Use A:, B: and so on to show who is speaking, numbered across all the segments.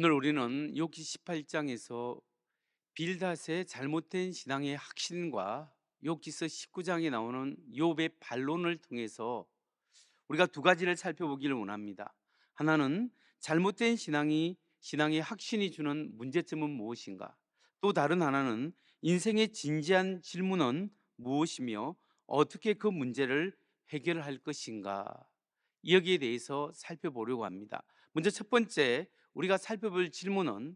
A: 오늘 우리는 욥기 18장에서 빌닷의 잘못된 신앙의 확신과 욥기서 19장에 나오는 욥의 반론을 통해서 우리가 두 가지를 살펴보기를 원합니다. 하나는 잘못된 신앙의 확신이 주는 문제점은 무엇인가? 또 다른 하나는 인생의 진지한 질문은 무엇이며 어떻게 그 문제를 해결할 것인가? 여기에 대해서 살펴보려고 합니다. 먼저 첫 번째 우리가 살펴볼 질문은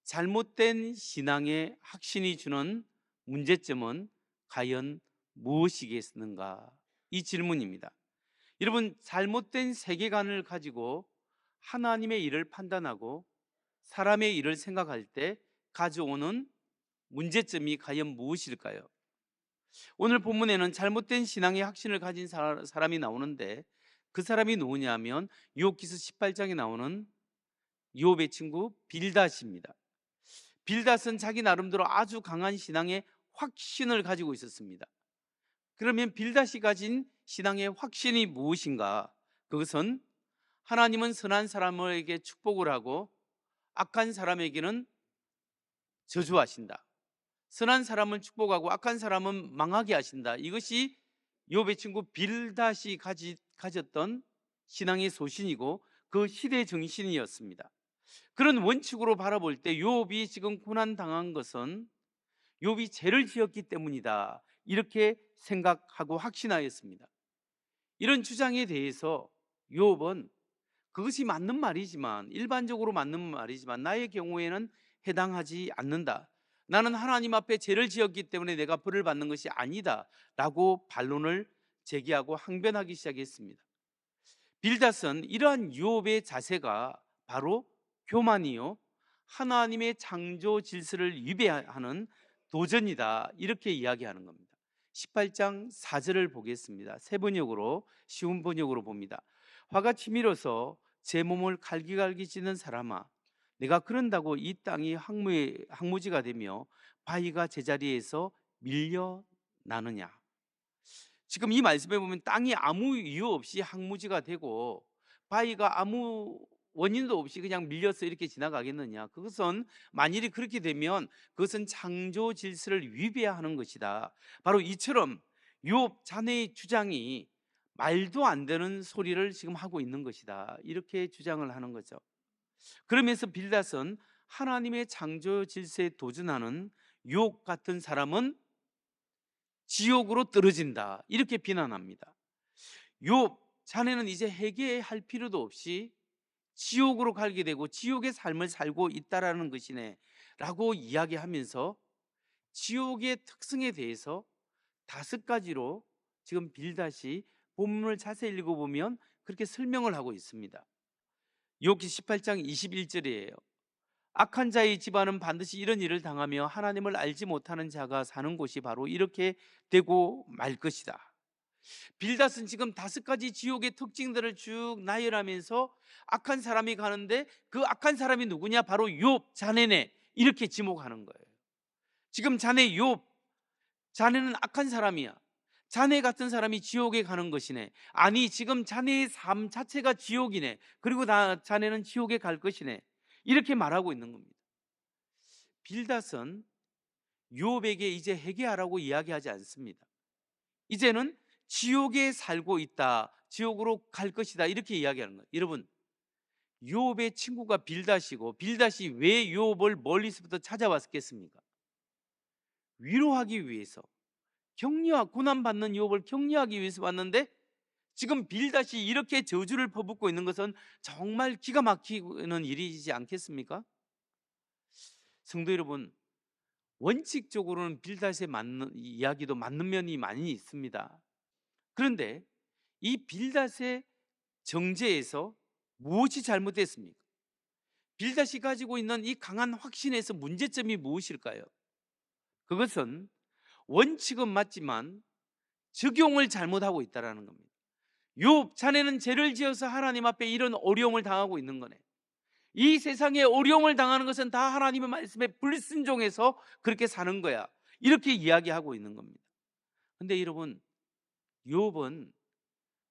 A: 잘못된 신앙의 확신이 주는 문제점은 과연 무엇이겠는가? 이 질문입니다. 여러분, 잘못된 세계관을 가지고 하나님의 일을 판단하고 사람의 일을 생각할 때 가져오는 문제점이 과연 무엇일까요? 오늘 본문에는 잘못된 신앙의 확신을 가진 사람이 나오는데 그 사람이 누구냐면 욥기서 18장에 나오는 욥의 친구 빌닷입니다. 빌닷은 자기 나름대로 아주 강한 신앙의 확신을 가지고 있었습니다. 그러면 빌닷이 가진 신앙의 확신이 무엇인가? 그것은 하나님은 선한 사람에게 축복을 하고 악한 사람에게는 저주하신다. 선한 사람을 축복하고 악한 사람은 망하게 하신다. 이것이 욥의 친구 빌닷이 가졌던 신앙의 소신이고 그 시대 정신이었습니다. 그런 원칙으로 바라볼 때 욥이 지금 고난 당한 것은 욥이 죄를 지었기 때문이다. 이렇게 생각하고 확신하였습니다. 이런 주장에 대해서 욥은 그것이 맞는 말이지만 일반적으로 맞는 말이지만 나의 경우에는 해당하지 않는다. 나는 하나님 앞에 죄를 지었기 때문에 내가 벌을 받는 것이 아니다 라고 반론을 제기하고 항변하기 시작했습니다. 빌닷은 이러한 욥의 자세가 바로 교만이요 하나님의 창조 질서를 위배하는 도전이다 이렇게 이야기하는 겁니다. 18장 4절을 보겠습니다. 새 번역으로 쉬운 번역으로 봅니다. 화가 치밀어서 제 몸을 갈기갈기 찢는 사람아, 내가 그런다고 이 땅이 황무지가 되며 바위가 제자리에서 밀려나느냐. 지금 이 말씀에 보면 땅이 아무 이유 없이 황무지가 되고 바위가 아무 원인도 없이 그냥 밀려서 이렇게 지나가겠느냐. 그것은 만일이 그렇게 되면 그것은 창조 질서를 위배하는 것이다. 바로 이처럼 욥 자네의 주장이 말도 안 되는 소리를 지금 하고 있는 것이다. 이렇게 주장을 하는 거죠. 그러면서 빌닷은 하나님의 창조 질서에 도전하는 욥 같은 사람은 지옥으로 떨어진다. 이렇게 비난합니다. 욥, 자네는 이제 회개할 필요도 없이 지옥으로 가게 되고 지옥의 삶을 살고 있다라는 것이네 라고 이야기하면서 지옥의 특성에 대해서 5가지로 지금 빌닷이 본문을 자세히 읽어보면 그렇게 설명을 하고 있습니다. 욥기 18장 21절이에요. 악한 자의 집안은 반드시 이런 일을 당하며 하나님을 알지 못하는 자가 사는 곳이 바로 이렇게 되고 말 것이다. 빌닷은 지금 5가지 지옥의 특징들을 쭉 나열하면서 악한 사람이 가는데 그 악한 사람이 누구냐? 바로 욥 자네네 이렇게 지목하는 거예요. 지금 자네 욥, 자네는 악한 사람이야. 자네 같은 사람이 지옥에 가는 것이네. 아니 지금 자네의 삶 자체가 지옥이네. 그리고 자네는 지옥에 갈 것이네. 이렇게 말하고 있는 겁니다. 빌닷은 욥에게 이제 회개하라고 이야기하지 않습니다. 이제는 지옥에 살고 있다. 지옥으로 갈 것이다. 이렇게 이야기하는 거예요. 여러분, 욥의 친구가 빌닷이고 빌닷이 왜 욥을 멀리서부터 찾아왔겠습니까? 위로하기 위해서, 고난받는 욥을 격려하기 위해서 왔는데 지금 빌닷이 이렇게 저주를 퍼붓고 있는 것은 정말 기가 막히는 일이지 않겠습니까? 성도 여러분, 원칙적으로는 빌닷의 이야기도 맞는 면이 많이 있습니다. 그런데 이 빌닷의 정죄에서 무엇이 잘못됐습니까? 빌닷이 가지고 있는 이 강한 확신에서 문제점이 무엇일까요? 그것은 원칙은 맞지만 적용을 잘못하고 있다는 겁니다. 욥, 자네는 죄를 지어서 하나님 앞에 이런 어려움을 당하고 있는 거네. 이 세상에 어려움을 당하는 것은 다 하나님의 말씀에 불순종해서 그렇게 사는 거야. 이렇게 이야기하고 있는 겁니다. 근데 여러분, 욥은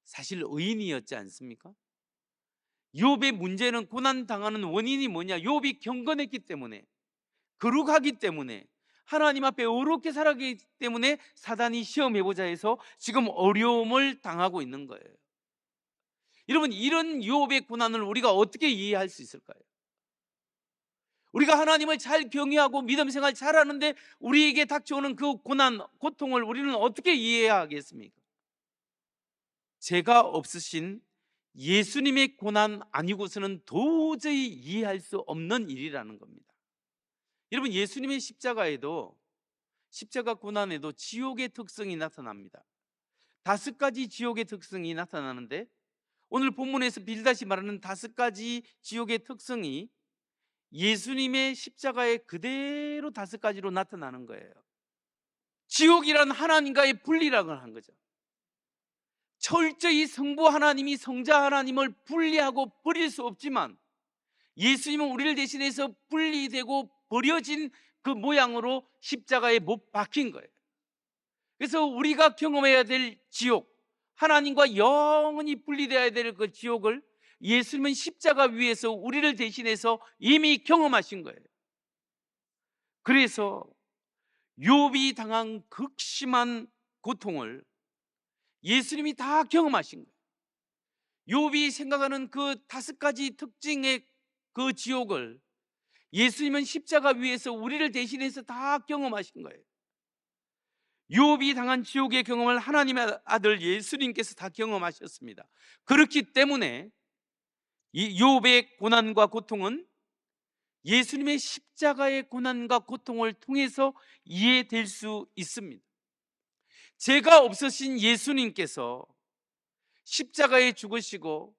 A: 사실 의인이었지 않습니까? 욥의 문제는, 고난 당하는 원인이 뭐냐? 욥이 경건했기 때문에, 거룩하기 때문에, 하나님 앞에 의롭게 살아가기 때문에 사단이 시험해보자 해서 지금 어려움을 당하고 있는 거예요. 여러분, 이런 욥의 고난을 우리가 어떻게 이해할 수 있을까요? 우리가 하나님을 잘 경외하고 믿음 생활 잘하는데 우리에게 닥쳐오는 그 고난, 고통을 우리는 어떻게 이해해야 하겠습니까? 죄가 없으신 예수님의 고난 아니고서는 도저히 이해할 수 없는 일이라는 겁니다. 여러분, 예수님의 십자가에도, 십자가 고난에도 지옥의 특성이 나타납니다. 5가지 지옥의 특성이 나타나는데, 오늘 본문에서 빌닷이 말하는 5가지 지옥의 특성이 예수님의 십자가에 그대로 5가지로 나타나는 거예요. 지옥이란 하나님과의 분리라고 한 거죠. 철저히 성부 하나님이 성자 하나님을 분리하고 버릴 수 없지만 예수님은 우리를 대신해서 분리되고 버려진 그 모양으로 십자가에 못 박힌 거예요. 그래서 우리가 경험해야 될 지옥, 하나님과 영원히 분리되어야 될 그 지옥을 예수님은 십자가 위에서 우리를 대신해서 이미 경험하신 거예요. 그래서 욥이 당한 극심한 고통을 예수님이 다 경험하신 거예요. 욥이 생각하는 그 5가지 특징의 그 지옥을 예수님은 십자가 위에서 우리를 대신해서 다 경험하신 거예요. 욥이 당한 지옥의 경험을 하나님의 아들 예수님께서 다 경험하셨습니다. 그렇기 때문에 이 욥의 고난과 고통은 예수님의 십자가의 고난과 고통을 통해서 이해될 수 있습니다. 죄가 없으신 예수님께서 십자가에 죽으시고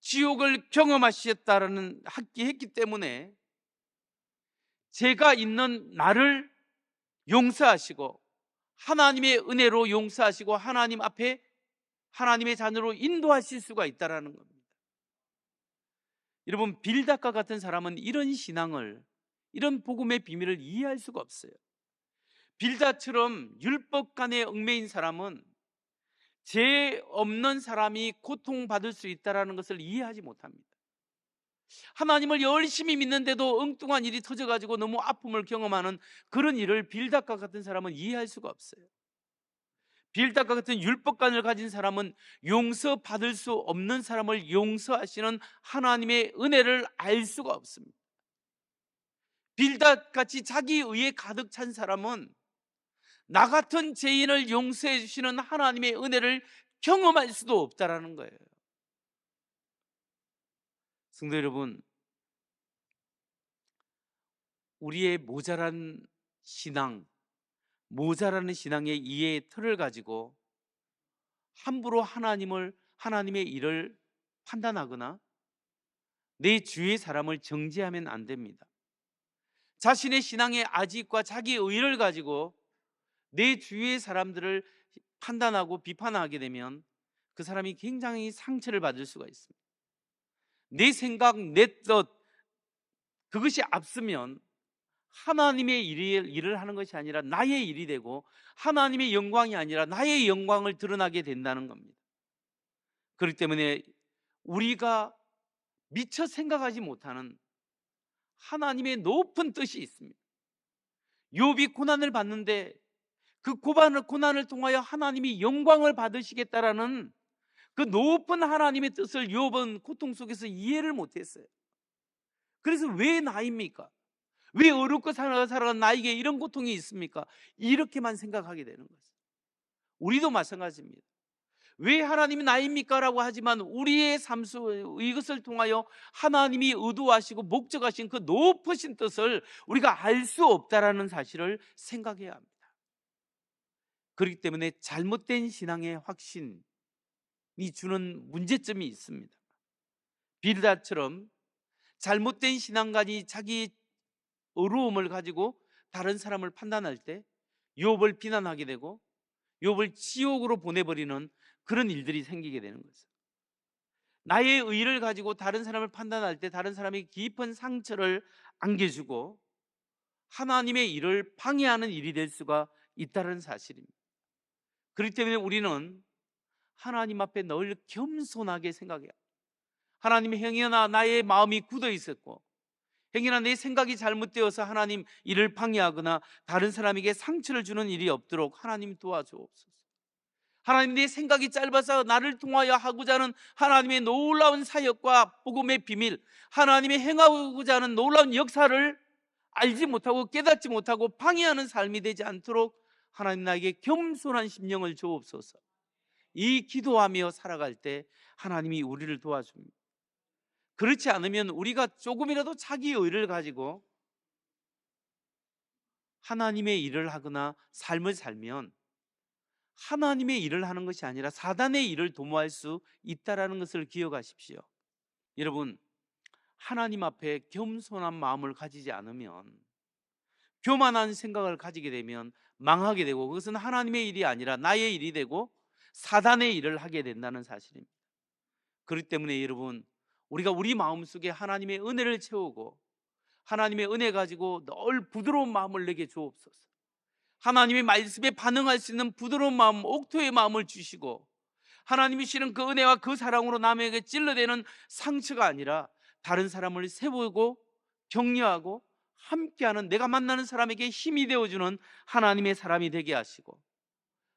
A: 지옥을 경험하셨다라는 했기 때문에 죄가 있는 나를 용서하시고 하나님의 은혜로 용서하시고 하나님 앞에 하나님의 자녀로 인도하실 수가 있다라는 겁니다. 여러분, 빌닷과 같은 사람은 이런 신앙을, 이런 복음의 비밀을 이해할 수가 없어요. 빌닷처럼 율법관에 얽매인 사람은 죄 없는 사람이 고통받을 수 있다는 것을 이해하지 못합니다. 하나님을 열심히 믿는데도 엉뚱한 일이 터져가지고 너무 아픔을 경험하는 그런 일을 빌닷과 같은 사람은 이해할 수가 없어요. 빌닷과 같은 율법관을 가진 사람은 용서받을 수 없는 사람을 용서하시는 하나님의 은혜를 알 수가 없습니다. 빌닷같이 자기 의에 가득 찬 사람은 나 같은 죄인을 용서해 주시는 하나님의 은혜를 경험할 수도 없다라는 거예요. 성도 여러분, 우리의 모자란 신앙, 모자라는 신앙의 이해의 틀을 가지고 함부로 하나님의 일을 판단하거나 내 주위의 사람을 정죄하면 안 됩니다. 자신의 신앙의 아직과 자기 의를 가지고 내 주위의 사람들을 판단하고 비판하게 되면 그 사람이 굉장히 상처를 받을 수가 있습니다. 내 생각, 내 뜻, 그것이 앞서면 하나님의 일을 하는 것이 아니라 나의 일이 되고 하나님의 영광이 아니라 나의 영광을 드러나게 된다는 겁니다. 그렇기 때문에 우리가 미처 생각하지 못하는 하나님의 높은 뜻이 있습니다. 욥이 고난을 받는데 그 고난을 통하여 하나님이 영광을 받으시겠다라는 그 높은 하나님의 뜻을 욥은 고통 속에서 이해를 못했어요. 그래서 왜 나입니까? 왜 어렵고 살아간 나에게 이런 고통이 있습니까? 이렇게만 생각하게 되는 거죠. 우리도 마찬가지입니다. 왜 하나님이 나입니까? 라고 하지만 우리의 삶 속 이것을 통하여 하나님이 의도하시고 목적하신 그 높으신 뜻을 우리가 알 수 없다라는 사실을 생각해야 합니다. 그렇기 때문에 잘못된 신앙의 확신이 주는 문제점이 있습니다. 빌닷처럼 잘못된 신앙관이 자기 어려움을 가지고 다른 사람을 판단할 때 욥을 비난하게 되고 욥을 지옥으로 보내버리는 그런 일들이 생기게 되는 거죠. 나의 의를 가지고 다른 사람을 판단할 때 다른 사람에게 깊은 상처를 안겨주고 하나님의 일을 방해하는 일이 될 수가 있다는 사실입니다. 그렇기 때문에 우리는 하나님 앞에 늘 겸손하게 생각해야 합니다. 하나님, 행여나 나의 마음이 굳어 있었고 행여나 내 생각이 잘못되어서 하나님 이를 방해하거나 다른 사람에게 상처를 주는 일이 없도록 하나님 도와주옵소서. 하나님, 내 생각이 짧아서 나를 통하여 하고자 하는 하나님의 놀라운 사역과 복음의 비밀, 하나님의 행하고자 하는 놀라운 역사를 알지 못하고 깨닫지 못하고 방해하는 삶이 되지 않도록 하나님, 나에게 겸손한 심령을 주옵소서. 이 기도하며 살아갈 때 하나님이 우리를 도와줍니다. 그렇지 않으면 우리가 조금이라도 자기 의를 가지고 하나님의 일을 하거나 삶을 살면 하나님의 일을 하는 것이 아니라 사단의 일을 도모할 수 있다는 것을 기억하십시오. 여러분, 하나님 앞에 겸손한 마음을 가지지 않으면, 교만한 생각을 가지게 되면 망하게 되고, 그것은 하나님의 일이 아니라 나의 일이 되고 사단의 일을 하게 된다는 사실입니다. 그렇기 때문에 여러분, 우리가 우리 마음속에 하나님의 은혜를 채우고 하나님의 은혜 가지고 늘 부드러운 마음을 내게 주옵소서. 하나님의 말씀에 반응할 수 있는 부드러운 마음, 옥토의 마음을 주시고, 하나님이 주시는 그 은혜와 그 사랑으로 남에게 찔러대는 상처가 아니라 다른 사람을 세우고 격려하고 함께하는, 내가 만나는 사람에게 힘이 되어주는 하나님의 사람이 되게 하시고,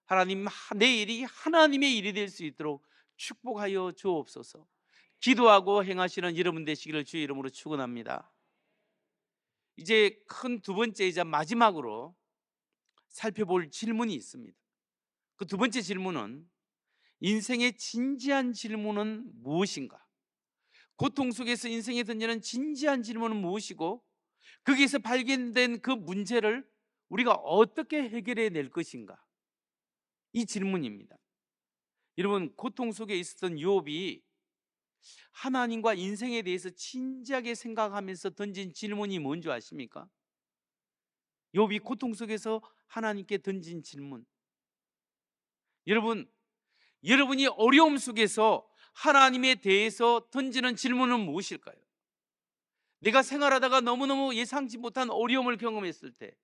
A: 하나님, 내 일이 하나님의 일이 될 수 있도록 축복하여 주옵소서. 기도하고 행하시는 여러분 되시기를 주의 이름으로 축원합니다. 이제 큰 두 번째이자 마지막으로 살펴볼 질문이 있습니다. 그 두 번째 질문은, 인생의 진지한 질문은 무엇인가? 고통 속에서 인생에 던지는 진지한 질문은 무엇이고, 거기에서 발견된 그 문제를 우리가 어떻게 해결해 낼 것인가? 이 질문입니다. 여러분, 고통 속에 있었던 욥이 하나님과 인생에 대해서 진지하게 생각하면서 던진 질문이 뭔지 아십니까? 욥이 고통 속에서 하나님께 던진 질문. 여러분, 여러분이 어려움 속에서 하나님에 대해서 던지는 질문은 무엇일까요? 내가 생활하다가 너무너무 예상치 못한 어려움을 경험했을 때,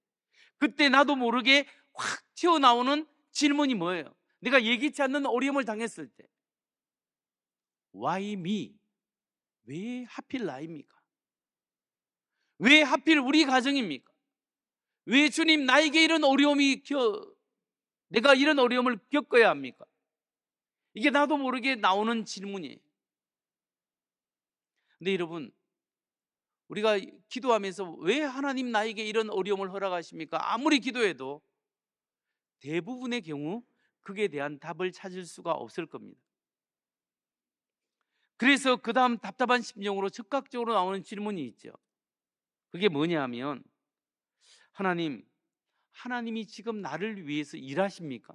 A: 그때 나도 모르게 확 튀어나오는 질문이 뭐예요? 내가 예기치 않는 어려움을 당했을 때, Why me? 왜 하필 나입니까? 왜 하필 우리 가정입니까? 왜 주님, 나에게 이런 내가 이런 어려움을 겪어야 합니까? 이게 나도 모르게 나오는 질문이에요. 근데 여러분, 우리가 기도하면서 왜 하나님 나에게 이런 어려움을 허락하십니까? 아무리 기도해도 대부분의 경우 그에 대한 답을 찾을 수가 없을 겁니다. 그래서 그 다음 답답한 심정으로 즉각적으로 나오는 질문이 있죠. 그게 뭐냐 하면, 하나님이 지금 나를 위해서 일하십니까?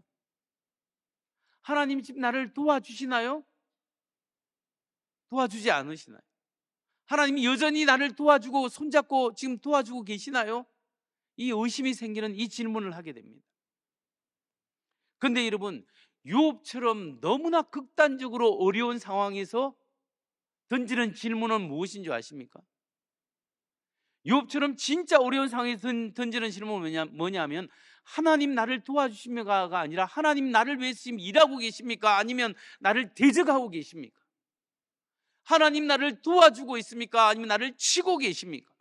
A: 하나님 지금 나를 도와주시나요? 도와주지 않으시나요? 하나님이 여전히 나를 도와주고 손잡고 지금 도와주고 계시나요? 이 의심이 생기는 이 질문을 하게 됩니다. 그런데 여러분, 욥처럼 너무나 극단적으로 어려운 상황에서 던지는 질문은 무엇인 줄 아십니까? 욥처럼 진짜 어려운 상황에서 던지는 질문은 뭐냐면, 하나님 나를 도와주십니까가 아니라, 하나님 나를 위해서 지금 일하고 계십니까? 아니면 나를 대적하고 계십니까? 하나님 나를 도와주고 있습니까? 아니면 나를 치고 계십니까?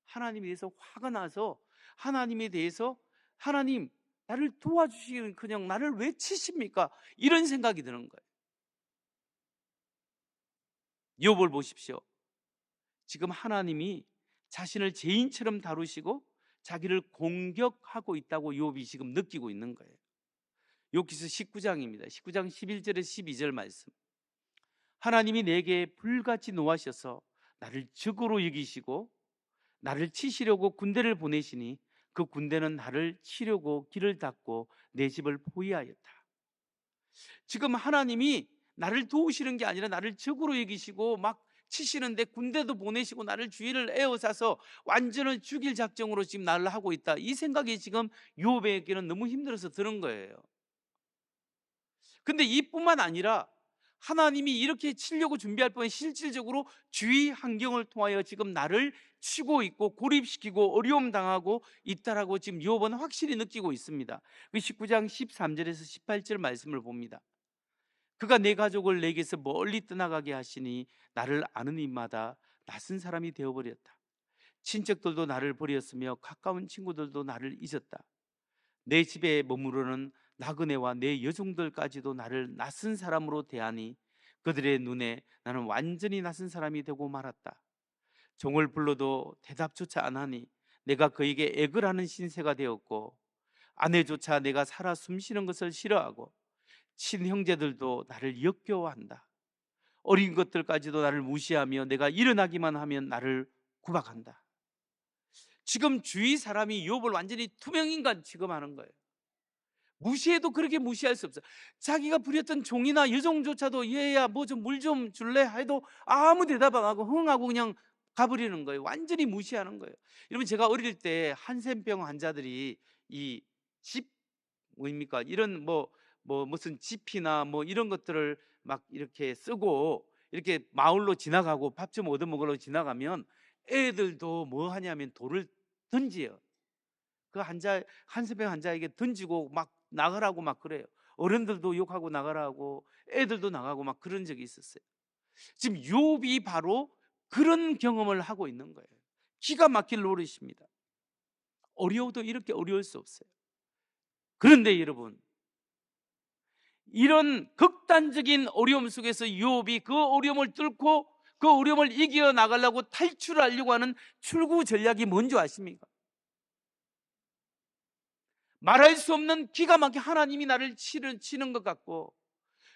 A: 하나님에 대해서 화가 나서 하나님에 대해서, 하나님 나를 도와주시기는 그냥 나를 왜 치십니까? 이런 생각이 드는 거예요. 욥을 보십시오. 지금 하나님이 자신을 죄인처럼 다루시고 자기를 공격하고 있다고 욥이 지금 느끼고 있는 거예요. 욥기서 19장입니다. 19장 11절에서 12절 말씀. 하나님이 내게 불같이 노하셔서 나를 적으로 여기시고 나를 치시려고 군대를 보내시니 그 군대는 나를 치려고 길을 닫고 내 집을 포위하였다. 지금 하나님이 나를 도우시는 게 아니라 나를 적으로 여기시고 막 치시는데, 군대도 보내시고 나를 주위를 에워싸서 완전히 죽일 작정으로 지금 나를 하고 있다. 이 생각이 지금 욥에게는 너무 힘들어서 드는 거예요. 근데 이뿐만 아니라 하나님이 이렇게 치려고 준비할 뻔 실질적으로 주위 환경을 통하여 지금 나를 치고 있고 고립시키고 어려움 당하고 있다라고 지금 욥은 확실히 느끼고 있습니다. 그 19장 13절에서 18절 말씀을 봅니다. 그가 내 가족을 내게서 멀리 떠나가게 하시니 나를 아는 입마다 낯선 사람이 되어버렸다. 친척들도 나를 버렸으며 가까운 친구들도 나를 잊었다. 내 집에 머무르는 나그네와 내 여종들까지도 나를 낯선 사람으로 대하니 그들의 눈에 나는 완전히 낯선 사람이 되고 말았다. 종을 불러도 대답조차 안 하니 내가 그에게 액을 하는 신세가 되었고, 아내조차 내가 살아 숨쉬는 것을 싫어하고 친형제들도 나를 역겨워한다. 어린 것들까지도 나를 무시하며 내가 일어나기만 하면 나를 구박한다. 지금 주위 사람이 욥을 완전히 투명인간 취급하는 거예요. 무시해도 그렇게 무시할 수 없어요. 자기가 부렸던 종이나 여종조차도 얘야 뭐 좀 물 좀 줄래? 해도 아무 대답 안 하고 흥하고 그냥 가버리는 거예요. 완전히 무시하는 거예요. 여러분, 제가 어릴 때 한센병 환자들이 이 집 뭐입니까? 이런 무슨 지피나 뭐 이런 것들을 막 이렇게 쓰고 이렇게 마을로 지나가고 밥 좀 얻어 먹으러 지나가면 애들도 뭐 하냐면 돌을 던져요. 그 한센병 환자에게 던지고 막 나가라고 막 그래요. 어른들도 욕하고 나가라고, 애들도 나가고 막 그런 적이 있었어요. 지금 욥이 바로 그런 경험을 하고 있는 거예요. 기가 막힐 노릇입니다. 어려워도 이렇게 어려울 수 없어요. 그런데 여러분, 이런 극단적인 어려움 속에서 욥이 그 어려움을 뚫고 그 어려움을 이겨 나가려고 탈출하려고 하는 출구 전략이 뭔지 아십니까? 말할 수 없는 기가 막힌 하나님이 나를 치는 것 같고,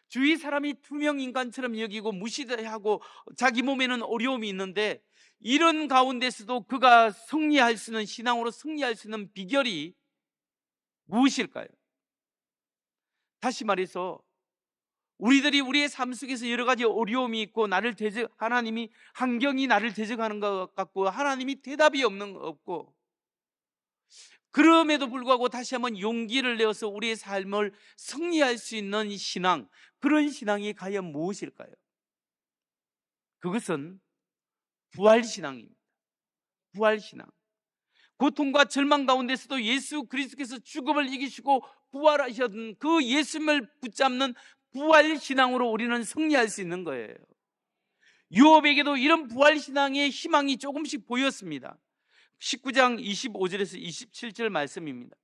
A: 주위 사람이 투명 인간처럼 여기고 무시하고 자기 몸에는 어려움이 있는데, 이런 가운데서도 그가 승리할 수 있는, 신앙으로 승리할 수 있는 비결이 무엇일까요? 다시 말해서 우리들이 우리의 삶 속에서 여러 가지 어려움이 있고 하나님이 환경이 나를 대적하는 것 같고 하나님이 대답이 없고, 그럼에도 불구하고 다시 한번 용기를 내어서 우리의 삶을 승리할 수 있는 신앙, 그런 신앙이 과연 무엇일까요? 그것은 부활신앙입니다. 부활신앙. 고통과 절망 가운데서도 예수 그리스도께서 죽음을 이기시고 부활하셨던 그 예수님을 붙잡는 부활신앙으로 우리는 승리할 수 있는 거예요. 욥에게도 이런 부활신앙의 희망이 조금씩 보였습니다. 19장 25절에서 27절 말씀입니다.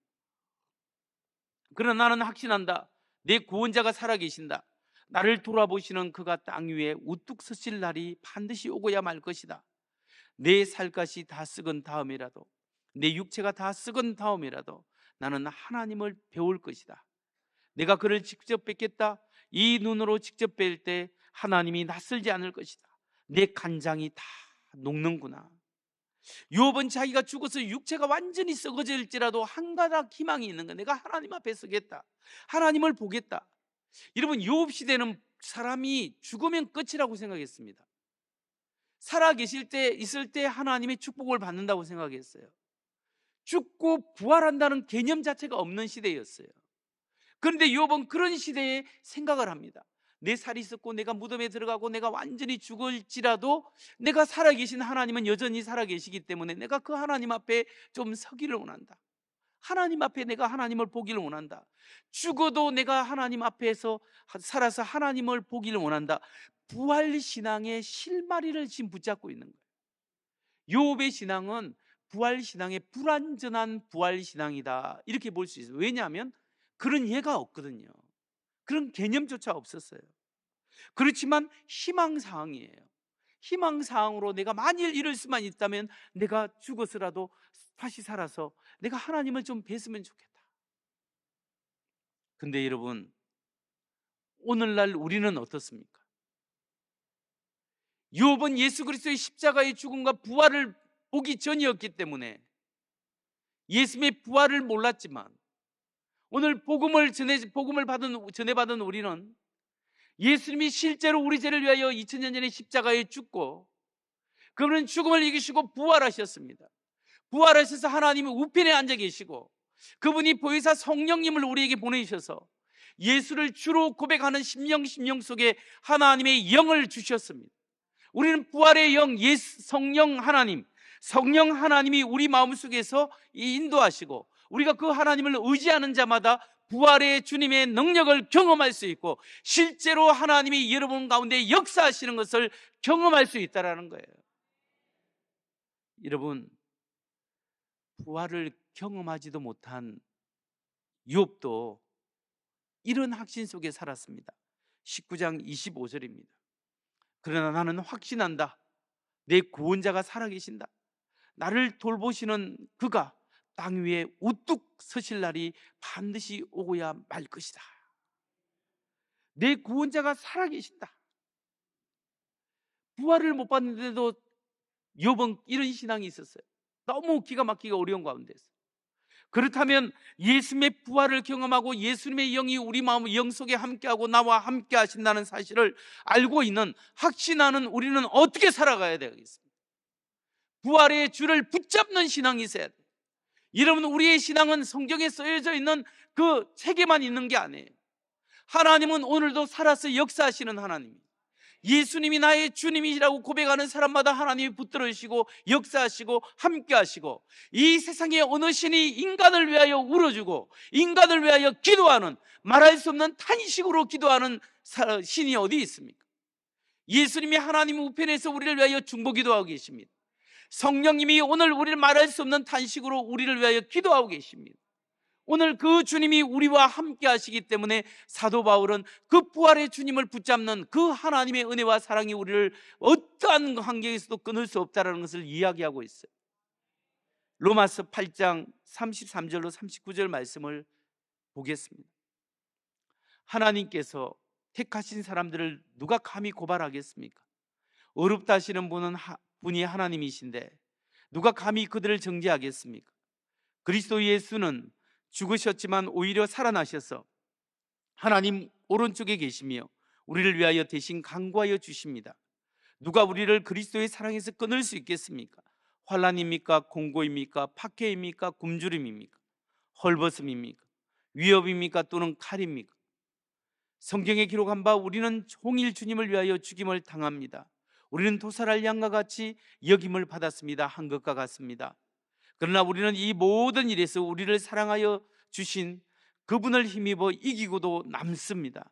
A: 그러나 나는 확신한다. 내 구원자가 살아계신다. 나를 돌아보시는 그가 땅 위에 우뚝 서실 날이 반드시 오고야 말 것이다. 내 살갗이 다 썩은 다음이라도, 내 육체가 다 썩은 다음이라도 나는 하나님을 배울 것이다. 내가 그를 직접 뵙겠다. 이 눈으로 직접 뵐 때 하나님이 낯설지 않을 것이다. 내 간장이 다 녹는구나. 욥은 자기가 죽어서 육체가 완전히 썩어질지라도 한 가닥 희망이 있는 거야. 내가 하나님 앞에 서겠다. 하나님을 보겠다. 여러분, 욥 시대는 사람이 죽으면 끝이라고 생각했습니다. 살아 계실 때 있을 때 하나님의 축복을 받는다고 생각했어요. 죽고 부활한다는 개념 자체가 없는 시대였어요. 그런데 욥은 그런 시대에 생각을 합니다. 내 살이 썩고 내가 무덤에 들어가고 내가 완전히 죽을지라도 내가 살아계신 하나님은 여전히 살아계시기 때문에 내가 그 하나님 앞에 좀 서기를 원한다. 하나님 앞에 내가 하나님을 보기를 원한다. 죽어도 내가 하나님 앞에서 살아서 하나님을 보기를 원한다. 부활신앙의 실마리를 지금 붙잡고 있는 거예요. 욥의 신앙은 부활신앙의 불완전한 부활신앙이다, 이렇게 볼 수 있어요. 왜냐하면 그런 예가 없거든요. 그런 개념조차 없었어요. 그렇지만 희망사항이에요. 희망사항으로 내가 만일 이럴 수만 있다면 내가 죽어서라도 다시 살아서 내가 하나님을 좀 뵀으면 좋겠다. 근데 여러분, 오늘날 우리는 어떻습니까? 욥은 예수 그리스도의 십자가의 죽음과 부활을 보기 전이었기 때문에 예수님의 부활을 몰랐지만, 오늘 복음을 전해받은 우리는 예수님이 실제로 우리 죄를 위하여 2000년 전에 십자가에 죽고 그분은 죽음을 이기시고 부활하셨습니다. 부활하셔서 하나님의 우편에 앉아 계시고 그분이 보혜사 성령님을 우리에게 보내주셔서 예수를 주로 고백하는 심령 속에 하나님의 영을 주셨습니다. 우리는 부활의 영, 성령 하나님이 우리 마음속에서 인도하시고 우리가 그 하나님을 의지하는 자마다 부활의 주님의 능력을 경험할 수 있고 실제로 하나님이 여러분 가운데 역사하시는 것을 경험할 수 있다는 거예요. 여러분, 부활을 경험하지도 못한 욥도 이런 확신 속에 살았습니다. 19장 25절입니다. 그러나 나는 확신한다. 내 구원자가 살아계신다. 나를 돌보시는 그가 땅 위에 우뚝 서실 날이 반드시 오고야 말 것이다. 내 구원자가 살아계신다. 부활을 못 봤는데도 욥은 이런 신앙이 있었어요. 너무 기가 막히게 어려운 가운데서. 그렇다면 예수님의 부활을 경험하고 예수님의 영이 우리 마음 영 속에 함께하고 나와 함께 하신다는 사실을 알고 있는 확신하는 우리는 어떻게 살아가야 되겠습니까? 부활의 주를 붙잡는 신앙이 있어야 돼요. 여러분, 우리의 신앙은 성경에 쓰여져 있는 그 책에만 있는 게 아니에요. 하나님은 오늘도 살아서 역사하시는 하나님이에요. 예수님이 나의 주님이라고 고백하는 사람마다 하나님이 붙들으시고 역사하시고 함께하시고, 이 세상에 어느 신이 인간을 위하여 울어주고 인간을 위하여 기도하는, 말할 수 없는 탄식으로 기도하는 신이 어디 있습니까? 예수님이 하나님 우편에서 우리를 위하여 중보기도하고 계십니다. 성령님이 오늘 우리를 말할 수 없는 탄식으로 우리를 위하여 기도하고 계십니다. 오늘 그 주님이 우리와 함께 하시기 때문에 사도 바울은 그 부활의 주님을 붙잡는 그 하나님의 은혜와 사랑이 우리를 어떠한 환경에서도 끊을 수 없다는 것을 이야기하고 있어요. 로마서 8장 33절로 39절 말씀을 보겠습니다. 하나님께서 택하신 사람들을 누가 감히 고발하겠습니까? 어렵다 하시는 분이 하나님이신데 누가 감히 그들을 정죄하겠습니까? 그리스도 예수는 죽으셨지만 오히려 살아나셔서 하나님 오른쪽에 계시며 우리를 위하여 대신 간구하여 주십니다. 누가 우리를 그리스도의 사랑에서 끊을 수 있겠습니까? 환난입니까? 공고입니까? 박해입니까? 굶주림입니까? 헐벗음입니까? 위협입니까? 또는 칼입니까? 성경에 기록한 바 우리는 종일 주님을 위하여 죽임을 당합니다. 우리는 도살할 양과 같이 여김을 받았습니다. 한 것과 같습니다. 그러나 우리는 이 모든 일에서 우리를 사랑하여 주신 그분을 힘입어 이기고도 남습니다.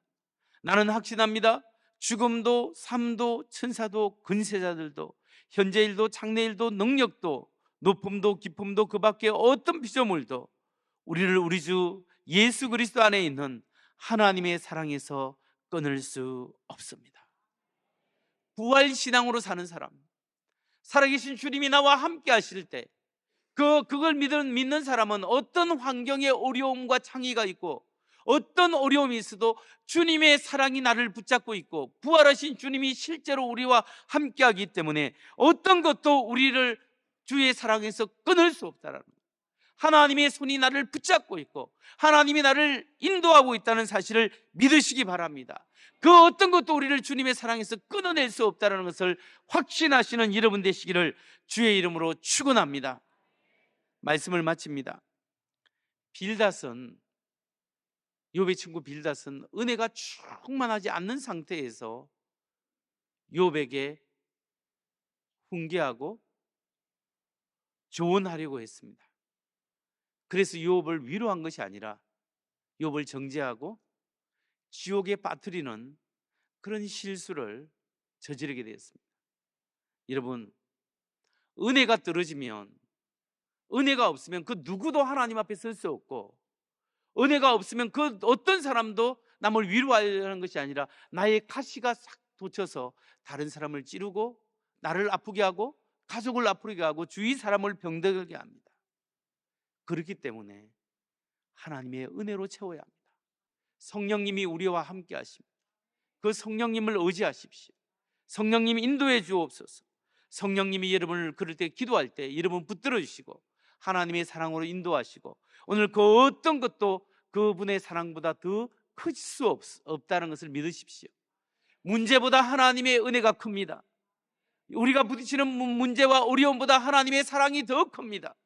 A: 나는 확신합니다. 죽음도 삶도 천사도 근세자들도 현재일도 장래일도 능력도 높음도 깊음도 그 밖에 어떤 피조물도 우리를 우리 주 예수 그리스도 안에 있는 하나님의 사랑에서 끊을 수 없습니다. 부활신앙으로 사는 사람, 살아계신 주님이 나와 함께 하실 때 그걸 믿는 사람은 어떤 환경에 어려움과 창의가 있고 어떤 어려움이 있어도 주님의 사랑이 나를 붙잡고 있고 부활하신 주님이 실제로 우리와 함께하기 때문에 어떤 것도 우리를 주의 사랑에서 끊을 수 없다는 거예요. 하나님의 손이 나를 붙잡고 있고 하나님이 나를 인도하고 있다는 사실을 믿으시기 바랍니다. 그 어떤 것도 우리를 주님의 사랑에서 끊어낼 수 없다는 것을 확신하시는 여러분 되시기를 주의 이름으로 축원합니다. 말씀을 마칩니다. 빌닷은, 욥의 친구 빌닷은 은혜가 충만하지 않는 상태에서 욥에게 훈계하고 조언하려고 했습니다. 그래서 욥을 위로한 것이 아니라 욥을 정죄하고 지옥에 빠뜨리는 그런 실수를 저지르게 되었습니다. 여러분, 은혜가 떨어지면, 은혜가 없으면 그 누구도 하나님 앞에 설 수 없고, 은혜가 없으면 그 어떤 사람도 남을 위로하려는 것이 아니라 나의 가시가 싹 돋쳐서 다른 사람을 찌르고 나를 아프게 하고 가족을 아프게 하고 주위 사람을 병들게 합니다. 그렇기 때문에 하나님의 은혜로 채워야 합니다. 성령님이 우리와 함께 하십니다. 그 성령님을 의지하십시오. 성령님 인도해 주옵소서. 성령님이 여러분을 그럴 때 기도할 때 여러분 붙들어 주시고 하나님의 사랑으로 인도하시고 오늘 그 어떤 것도 그분의 사랑보다 더 클 수 없다는 것을 믿으십시오. 문제보다 하나님의 은혜가 큽니다. 우리가 부딪히는 문제와 어려움보다 하나님의 사랑이 더 큽니다.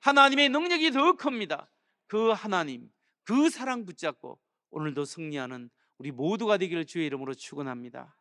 A: 하나님의 능력이 더 큽니다. 그 하나님, 그 사랑 붙잡고 오늘도 승리하는 우리 모두가 되기를 주의 이름으로 축원합니다.